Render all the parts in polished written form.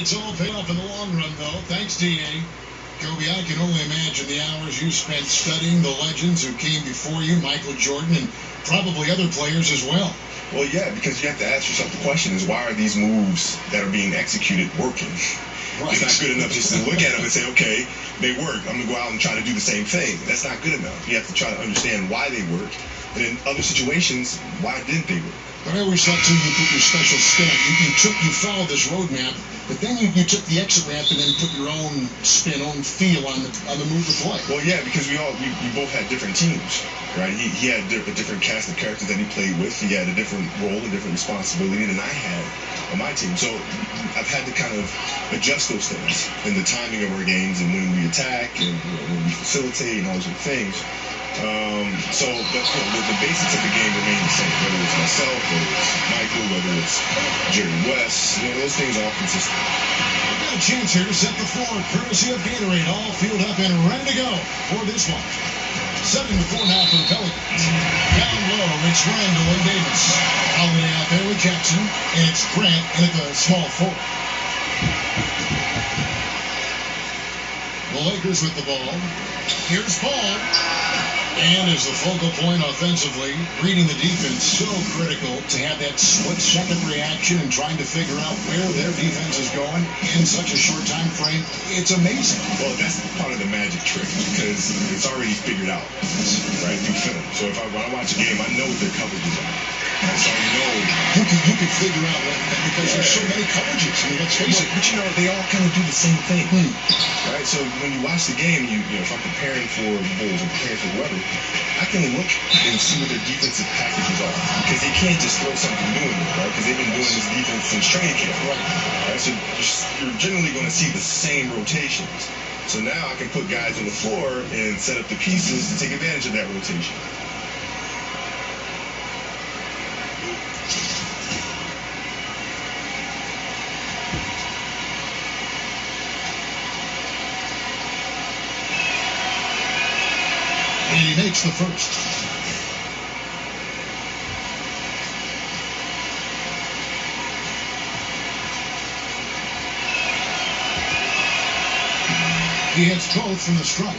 It's all paid off in the long run, though. Thanks, D.A. Kobe, I can only imagine the hours you spent studying the legends who came before you, Michael Jordan, and probably other players as well. Well, yeah, because you have to ask yourself the question is, why are these moves that are being executed working? Right. It's not good enough just to look at them and say, okay, they work. I'm going to go out and try to do the same thing. That's not good enough. You have to try to understand why they work. And in other situations, why didn't they work? But I always thought, too, you put your special spin on it. You followed this roadmap, but then you took the exit ramp and then put your own spin, own feel on the move to play. Well, yeah, because we both had different teams, right? He had a different cast of characters that he played with. He had a different role, a different responsibility than I had on my team. So I've had to kind of adjust those things in the timing of our games and when we attack and when we facilitate and all those things. But the basics of the game remain the same, whether it's myself, whether it's Michael, whether it's Jerry West, those things are all consistent. We've got a chance here to set the floor, courtesy of Gatorade, all fueled up and ready to go for this one. 7-4 now for the Pelicans. Down low, it's Randall and Davis. Holiday out there with Jackson, and it's Grant in at the small forward. The Lakers with the ball. Here's Paul. And as the focal point offensively, reading the defense, so critical to have that split-second reaction and trying to figure out where their defense is going in such a short time frame. It's amazing. Well, that's part of the magic trick because it's already figured out, right, through film. So when I watch a game, I know what their coverages are. So I know you can figure out what, because there's so many coverages. I mean, let's face it. But they all kind of do the same thing, right? So when you watch the game, if I'm preparing for the Bulls or preparing for whoever, I can look and see what their defensive packages are because they can't just throw something new in there, right? Because they've been doing this defense since training camp, right? So you're generally going to see the same rotations. So now I can put guys on the floor and set up the pieces to take advantage of that rotation. And he makes the first. He hits both from the stripe.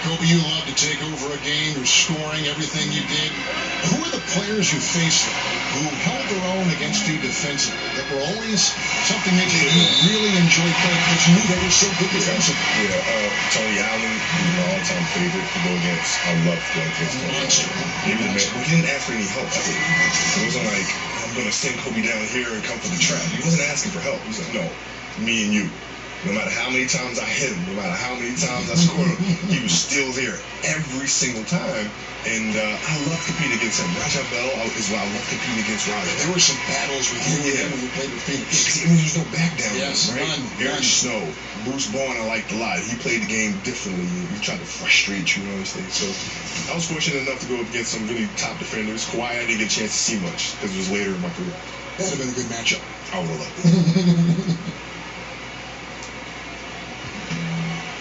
Kobe, you love to take over a game. You're scoring everything you did. Who are the players you faced who held their own against you defensively that were always something that you really enjoyed playing because you knew they were so good defensively? Yeah, Tony Allen, my all-time favorite to go against. I love going against him. He didn't ask for any help. It wasn't like, I'm going to send Kobe down here and come for the trap. He wasn't asking for help. He was like, no, me and you. No matter how many times I hit him, no matter how many times I scored him, he was still there every single time. And I love competing against him. Raja Bell is why I love competing against Raja. There were some battles with you when you played with Phoenix. There's no back down. Yes, right? Aaron Snow, Bruce Bowen, I liked a lot. He played the game differently. He tried to frustrate you and all those things. So I was fortunate enough to go against some really top defenders. Kawhi, I didn't get a chance to see much because it was later in my career. That would have been a good matchup. I would have loved it.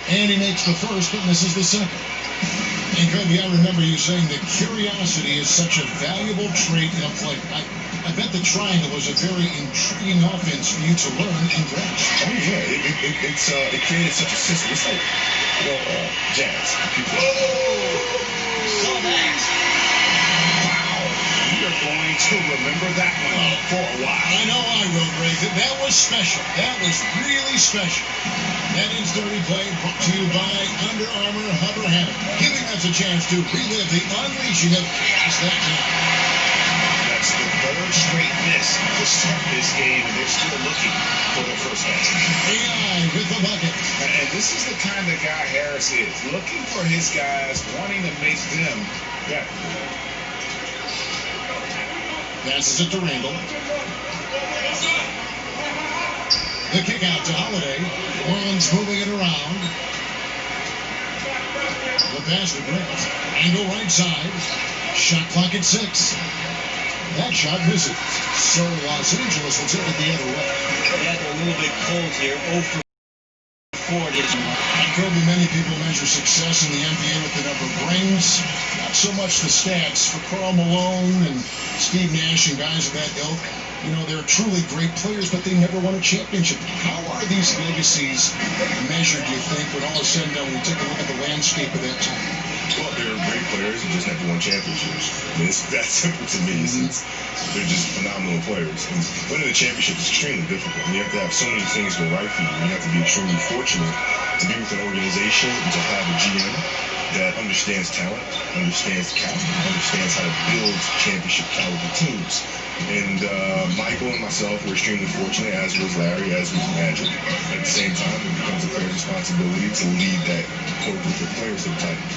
And he makes the first, but misses the second. And Kobe, I remember you saying that curiosity is such a valuable trait in a player. I bet the triangle was a very intriguing offense for you to learn and grasp. Oh yeah, it created such a system. It's like, jazz. People. So that. Wow. We are going to remember that one for a while. I know I will, Ray. That was special. That was really special. That is Dirty Play, brought to you by Under Armour Hover Hammer, giving us a chance to relive the unleashing of chaos that night. That's the third straight miss to start this game, and they're still looking for their first basket. AI with the bucket. And this is the kind that Guy Harris is, looking for his guys, wanting to make them better. Passes it to Randall. The kick out to Holiday. Orleans moving it around. The pass to Grant. Angle right side. Shot clock at 6. That shot misses. So Los Angeles will take it the other way. Yeah, they're a little bit cold here. 0 for 4 this one. Kobe, many people measure success in the NBA with the number of rings. Not so much the stats for Karl Malone and Steve Nash and guys of that ilk. You know, they're truly great players, but they never won a championship. How are these legacies measured, do you think, when all is said and done, when you take a look at the landscape of that time? Well, they're great players who just never won championships. I mean, it's that simple to me. They're just phenomenal players. And winning a championship is extremely difficult. You have to have so many things go right for you. You have to be extremely fortunate to be with an organization and to have a GM that understands talent, understands talent, understands how to build championship caliber teams. And Michael and myself were extremely fortunate, as was Larry, as was Magic. At the same time, it becomes a player's responsibility to lead that core group of players to the title.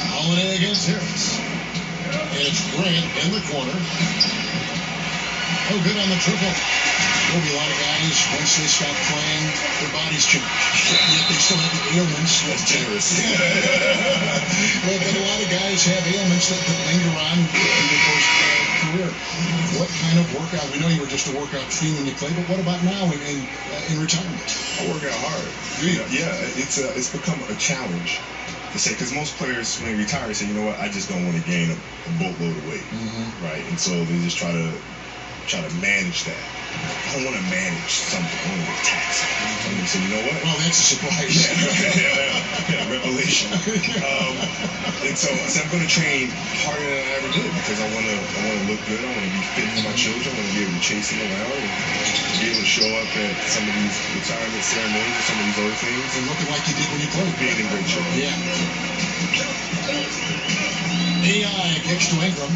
Holiday against Harris. And it's Bryant in the corner. Oh, good on the triple. There'll be a lot of guys, once they stop playing, their bodies change. Yet they still have the ailments. That's generous. Well, but a lot of guys have ailments that linger on in their post-career. What kind of workout? We know you were just a workout fiend when you played, but what about now in retirement? I work out hard. Yeah, it's become a challenge to say, because most players, when they retire, say, you know what, I just don't want to gain a boatload of weight, right? And so they just try to manage that. I don't want to manage something. I want to tax it. And so, you know what? Well, that's a surprise. Yeah, revelation. And so I said, I'm going to train harder than I ever did because I want to look good. I want to be fit for my children. I want to be able to chase them around and be able to show up at some of these retirement ceremonies or some of these other things. And looking like you did when you played. Being in great shape. Yeah. AI kicks to Ingram.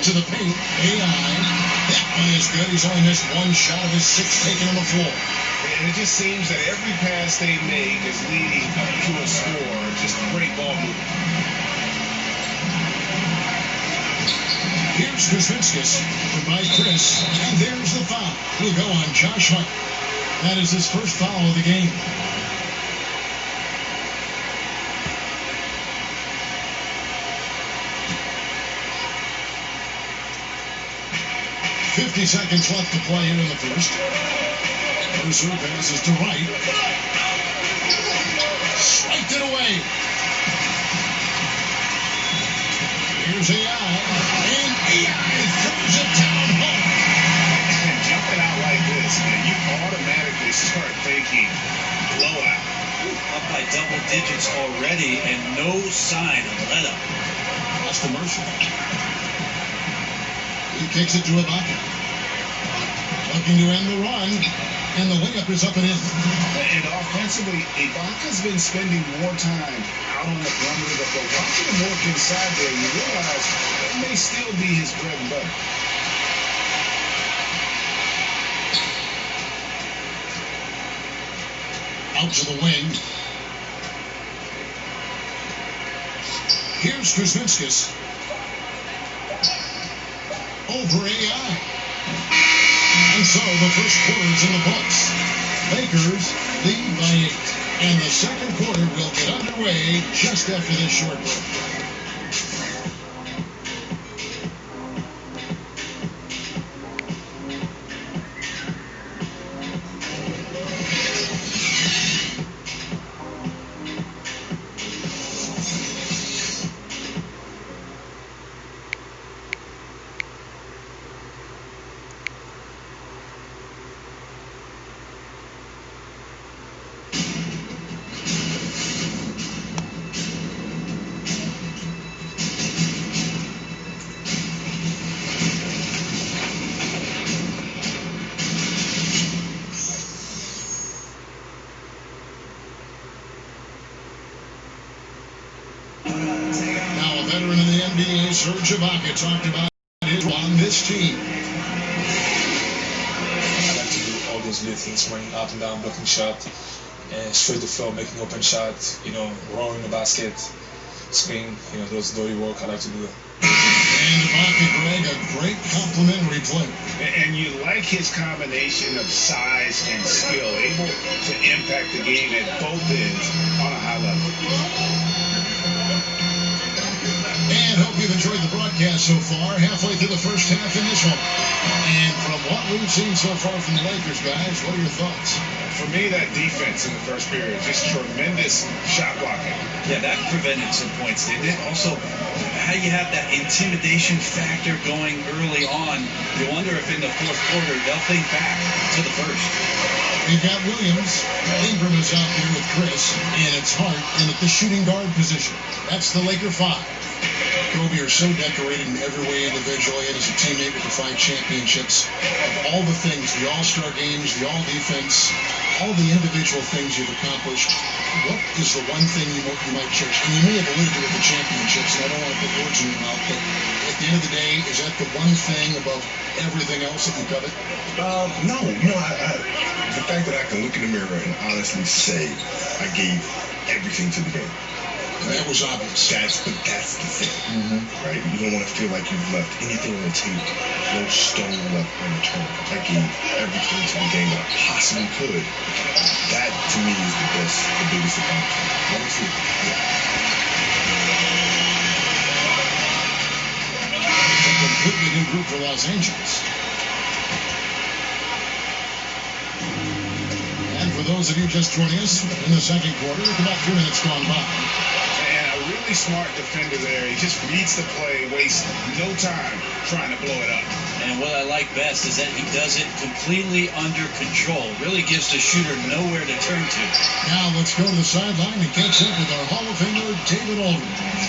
To the paint, AI. That one is good. He's only missed one shot of his 6 taken on the floor. And it just seems that every pass they make is leading to a score. Just great ball movement. Here's Kuzminskis by Chris, and there's the foul. Will go on Josh Hart. That is his first foul of the game. 50 seconds left to play here in the first. Mercer passes to Wright. Swiped it away. Here's AI. And AI throws it down home. And jumping out like this, man, you automatically start thinking blowout. Up by double digits already and no sign of let up. That's to Mercer. He kicks it to Ibaka. Looking to end the run, and the layup is up and in. And offensively, Ibaka's been spending more time out on the perimeter, but watching him work inside there, you realize that may still be his bread and butter. Out to the wing. Here's Kuzminskis. Over AI. And so the first quarter is in the books. Lakers lead by 8. And the second quarter will get underway just after this short break. Veteran in the NBA, Serge Ibaka, talked about his role on this team. I like to do all those little things, running up and down, blocking shot, and straight to floor, making open shot, rolling the basket, screen, those dirty work. I like to do that. And Ibaka, Greg, a great complimentary player. And you like his combination of size and skill, able to impact the game at both ends on a high level. And And hope you've enjoyed the broadcast so far. Halfway through the first half in this one. And from what we've seen so far from the Lakers, guys, what are your thoughts? For me, that defense in the first period, just tremendous shot blocking. Yeah, that prevented some points, didn't it? Also, how you have that intimidation factor going early on. You wonder if in the fourth quarter they'll think back to the first. We've got Williams. Ingram is out there with Chris, and it's Hart in at the shooting guard position. That's the Laker 5. Kobe are so decorated in every way individually and as a teammate with the 5 championships. Of all the things, the all-star games, the all-defense, all the individual things you've accomplished, what is the one thing you might cherish? And you may have alluded to it with the championships, and I don't want to put words in your mouth, but at the end of the day, is that the one thing above everything else that you covet? No. The fact that I can look in the mirror and honestly say I gave everything to the game. That was obvious. That's the thing, right? You don't want to feel like you've left anything on the table. No stone left unturned. I gave everything to the game that I possibly could. That, to me, is the biggest accomplishment. Honestly, A completely new group for Los Angeles. And for those of you just joining us, in the second quarter, with about 2 minutes gone by. Really smart defender there. He just reads the play, wastes no time trying to blow it up. And what I like best is that he does it completely under control. Really gives the shooter nowhere to turn to. Now let's go to the sideline and catch up with our Hall of Famer, David Aldridge.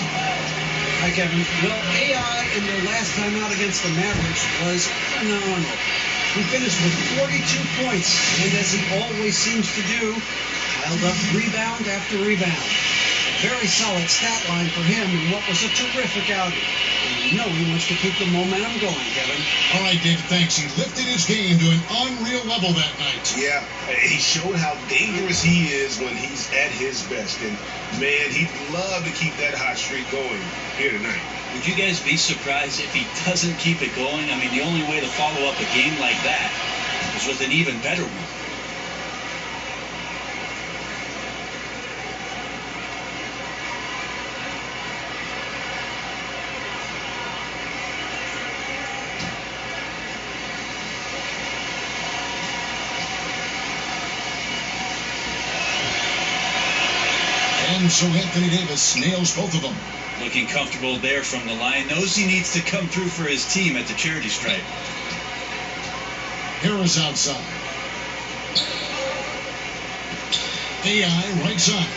Hi, Kevin. Well, AI in their last time out against the Mavericks was phenomenal. He finished with 42 points, and as he always seems to do, piled up rebound after rebound. Very solid stat line for him in what was a terrific outing. And you know he wants to keep the momentum going, Kevin. All right, David, thanks. He lifted his game to an unreal level that night. Yeah, he showed how dangerous he is when he's at his best. And, man, he'd love to keep that hot streak going here tonight. Would you guys be surprised if he doesn't keep it going? I mean, the only way to follow up a game like that is with an even better one. And so Anthony Davis nails both of them. Looking comfortable there from the line. Knows he needs to come through for his team at the charity stripe. Harris outside. AI right side.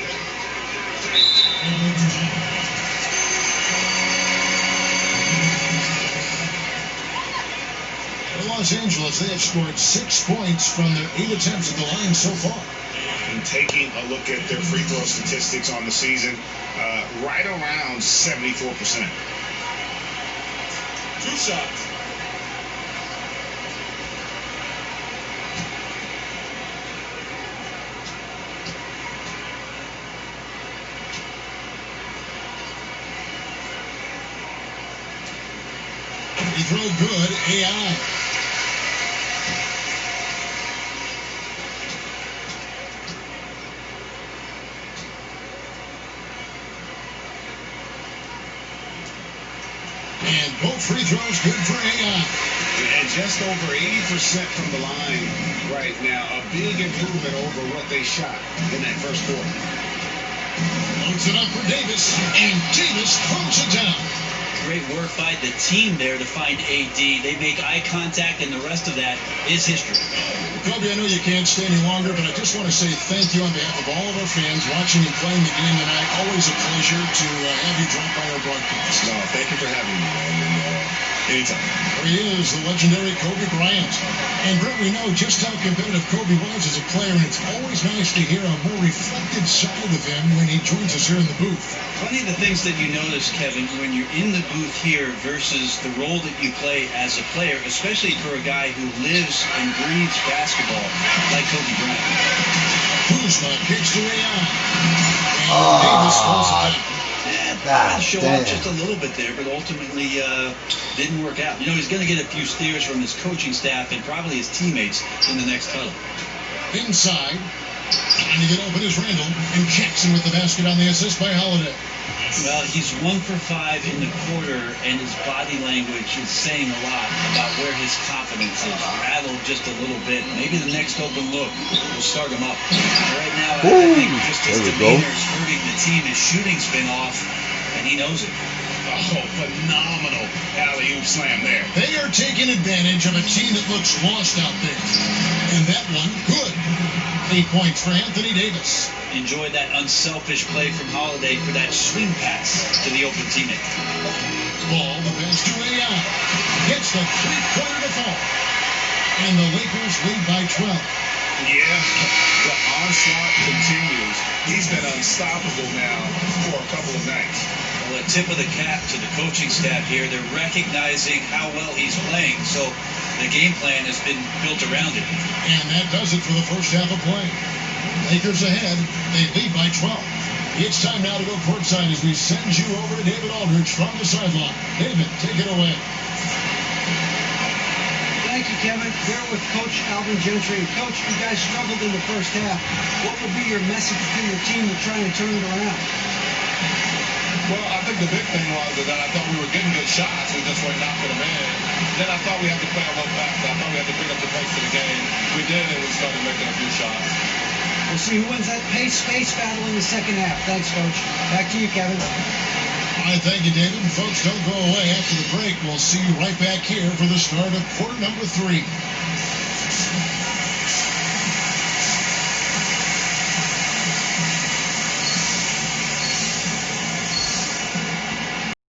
For Los Angeles, they have scored 6 points from their 8 attempts at the line so far. And taking a look at their free throw statistics on the season, right around 74%. 2 shots. He throw good, AI. And both free throws good for AI. And just over 80% from the line right now. A big improvement over what they shot in that first quarter. Loads it up for Davis, and Davis throws it down. Great work by the team there to find AD. They make eye contact, and the rest of that is history. Kobe, I know you can't stay any longer, but I just want to say thank you on behalf of all of our fans watching and playing the game tonight. Always a pleasure to have you drop by our broadcast. no, thank you for having me, man. And anytime. There he is, the legendary Kobe Bryant. And Brett, we know just how competitive Kobe was as a player, and it's always nice to hear a more reflected side of him when he joins us here in the booth. Funny the things that you notice, Kevin, when you're in the booth here versus the role that you play as a player, especially for a guy who lives and breathes basketball like Kobe Bryant. Kuzma kicks to AI. And Davis pulls it down. Tried to show off just a little bit there, but ultimately didn't work out. You know, he's going to get a few stares from his coaching staff and probably his teammates in the next huddle. Inside, trying to get open is Randall, and Jackson with the basket on the assist by Holiday. Well, he's 1 for 5 in the quarter, and his body language is saying a lot about where his confidence is. Rattled just a little bit. Maybe the next open look will start him up. Right now, I think just his demeanor is hurting the team. His shooting's been off, and he knows it. Oh, phenomenal alley-oop slam there. They are taking advantage of a team that looks lost out there. And that one, good. 8 points for Anthony Davis. Enjoy that unselfish play from Holiday for that swing pass to the open teammate. Ball, the pass to AI. Hits the three-pointer to fall. And the Lakers lead by 12. Yeah, the onslaught continues. He's been unstoppable now for a couple of nights. Well, a tip of the cap to the coaching staff here. They're recognizing how well he's playing, so the game plan has been built around it. And that does it for the first half of play. Lakers ahead. They lead by 12. It's time now to go courtside as we send you over to David Aldridge from the sideline. David, take it away. Thank you, Kevin. Here with Coach Alvin Gentry. And Coach, you guys struggled in the first half. What will be your message to your team to try and turn it around? Well, I think the big thing was that I thought we were getting good shots. We just weren't knocking them in. Then I thought we had to play a little faster. I thought we had to pick up the pace of the game. We did, and we started making a few shots. We'll see who wins that pace-space battle in the second half. Thanks, Coach. Back to you, Kevin. All right, thank you, David. And folks, don't go away after the break. We'll see you right back here for the start of quarter number 3.